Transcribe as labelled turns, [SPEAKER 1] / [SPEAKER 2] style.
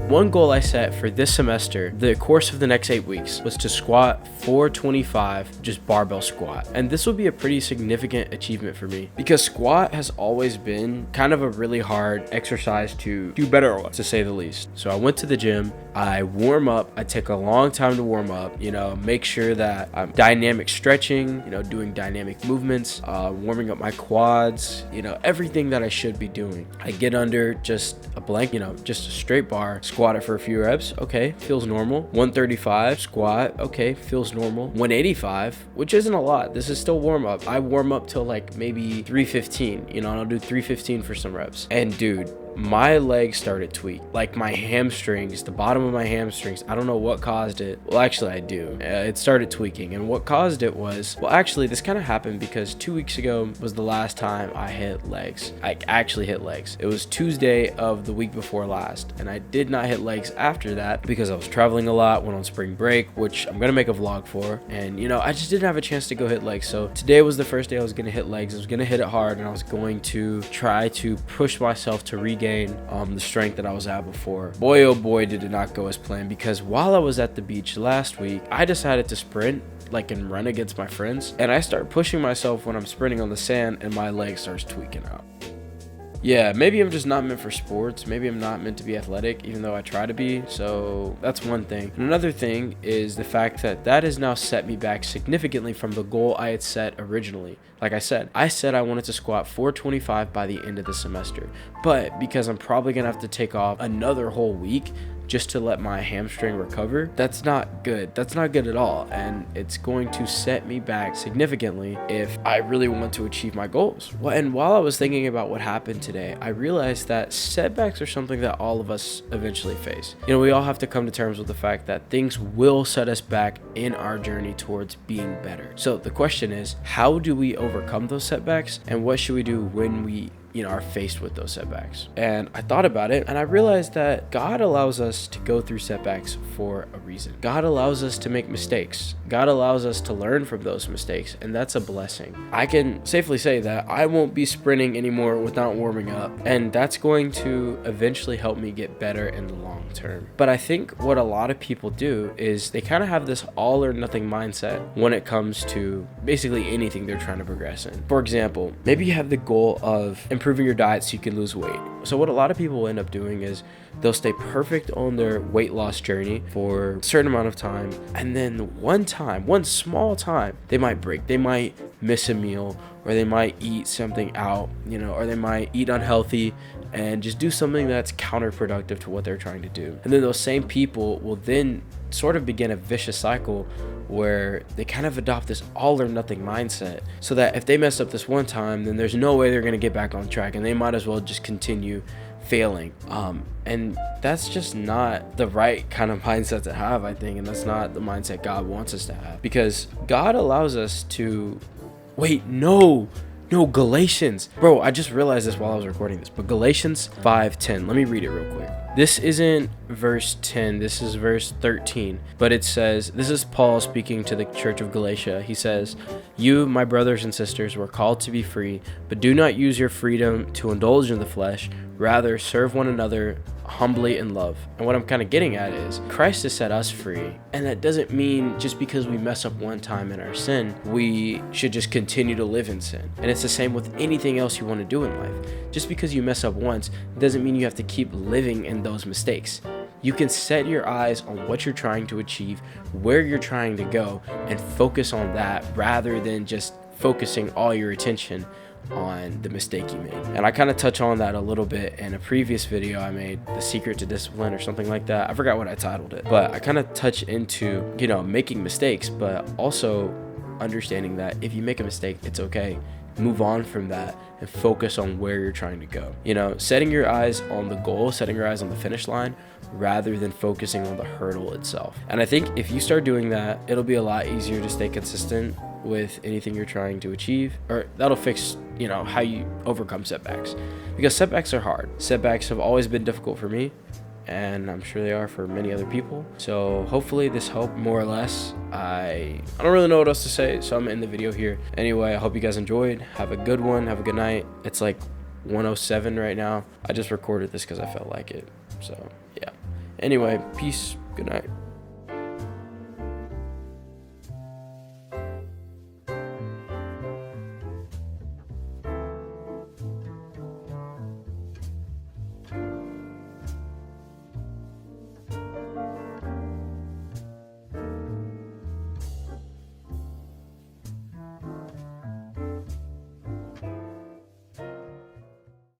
[SPEAKER 1] One goal I set for this semester, the course of the next 8 weeks, was to squat 425, just barbell squat. And this will be a pretty significant achievement for me because squat has always been kind of a really hard exercise to do better on, to say the least. So I went to the gym, I warm up, I take a long time to warm up, make sure that I'm dynamic stretching, doing dynamic movements, warming up my quads, everything that I should be doing. I get under just a blank, just a straight bar, squat it for a few reps. Okay, feels normal. 135 squat. Okay, feels normal. 185, which isn't a lot. This is still warm up. I warm up till like maybe 315, and I'll do 315 for some reps. And dude, my legs started tweak, like my hamstrings, the bottom of my hamstrings. I don't know what caused it. Well, actually I do. It started tweaking, and what caused it was, well, actually this kind of happened because 2 weeks ago was the last time I hit legs. I actually hit legs. It was Tuesday of the week before last, and I did not hit legs after that because I was traveling a lot, went on spring break, which I'm gonna make a vlog for, and I just didn't have a chance to go hit legs. So today was the first day I was gonna hit legs. I was gonna hit it hard, and I was going to try to push myself to regain the strength that I was at before. Boy, oh boy, did it not go as planned, because while I was at the beach last week, I decided to sprint and run against my friends, and I start pushing myself when I'm sprinting on the sand, and my leg starts tweaking out. Yeah, maybe I'm just not meant for sports. Maybe I'm not meant to be athletic, even though I try to be. So that's one thing. And another thing is the fact that has now set me back significantly from the goal I had set originally. Like I said I wanted to squat 425 by the end of the semester. But because I'm probably going to have to take off another whole week just to let my hamstring recover, that's not good. That's not good at all. And it's going to set me back significantly if I really want to achieve my goals. And while I was thinking about what happened today, I realized that setbacks are something that all of us eventually face. We all have to come to terms with the fact that things will set us back in our journey towards being better. So the question is, how do we overcome those setbacks, and what should we do when we are faced with those setbacks? And I thought about it, and I realized that God allows us to go through setbacks for a reason. God allows us to make mistakes. God allows us to learn from those mistakes, and that's a blessing. I can safely say that I won't be sprinting anymore without warming up, and that's going to eventually help me get better in the long term. But I think what a lot of people do is they kind of have this all or nothing mindset when it comes to basically anything they're trying to progress in. For example, maybe you have the goal of improving your diet so you can lose weight. So what a lot of people end up doing is they'll stay perfect on their weight loss journey for a certain amount of time, and then one small time, they might break. They might miss a meal, or they might eat something out, or they might eat unhealthy and just do something that's counterproductive to what they're trying to do. And then those same people will then sort of begin a vicious cycle where they kind of adopt this all or nothing mindset, so that if they mess up this one time, then there's no way they're going to get back on track, and they might as well just continue failing. And that's just not the right kind of mindset to have, I think, and that's not the mindset God wants us to have, because God allows us to Galatians. Bro, I just realized this while I was recording this, but Galatians 5:10. Let me read it real quick. This isn't verse 10, this is verse 13, but it says, this is Paul speaking to the church of Galatia. He says, "You, my brothers and sisters, were called to be free, but do not use your freedom to indulge in the flesh. Rather, serve one another humbly in love." And what I'm kind of getting at is Christ has set us free, and that doesn't mean just because we mess up one time in our sin, we should just continue to live in sin. And it's the same with anything else you want to do in life. Just because you mess up once doesn't mean you have to keep living in those mistakes. You can set your eyes on what you're trying to achieve, where you're trying to go, and focus on that rather than just focusing all your attention on the mistake you made. And I kind of touch on that a little bit in a previous video I made, The Secret to Discipline or something like that. I forgot what I titled it, but I kind of touch into, making mistakes, but also understanding that if you make a mistake, it's okay. Move on from that and focus on where you're trying to go. Setting your eyes on the goal, setting your eyes on the finish line rather than focusing on the hurdle itself. And I think if you start doing that, it'll be a lot easier to stay consistent with anything you're trying to achieve, or that'll fix, how you overcome setbacks, because setbacks are hard. Setbacks have always been difficult for me, and I'm sure they are for many other people. So hopefully this helped more or less. I don't really know what else to say, so I'm gonna end the video here. Anyway, I hope you guys enjoyed. Have a good one. Have a good night. It's like 1:07 right now. I just recorded this because I felt like it. So yeah. Anyway, peace. Good night.